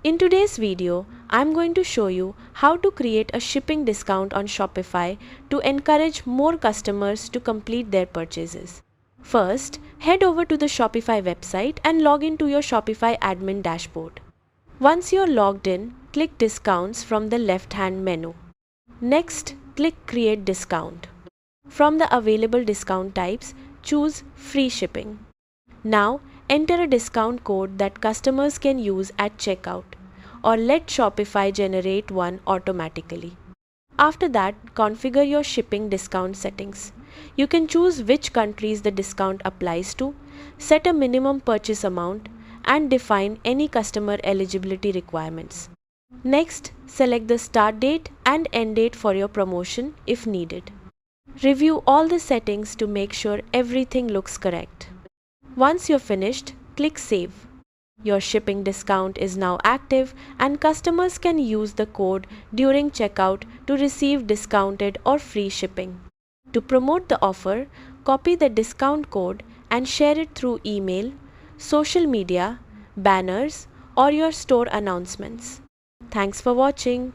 In today's video, I'm going to show you how to create a shipping discount on Shopify to encourage more customers to complete their purchases. First, head over to the Shopify website and log into your Shopify admin dashboard. Once you're logged in, click Discounts from the left-hand menu. Next, click Create Discount. From the available discount types, choose Free Shipping. Now, enter a discount code that customers can use at checkout, or let Shopify generate one automatically. After that, configure your shipping discount settings. You can choose which countries the discount applies to, set a minimum purchase amount, and define any customer eligibility requirements. Next, select the start date and end date for your promotion if needed. Review all the settings to make sure everything looks correct. Once you're finished, click Save. Your shipping discount is now active and customers can use the code during checkout to receive discounted or free shipping. To promote the offer, copy the discount code and share it through email, social media, banners, or your store announcements. Thanks for watching.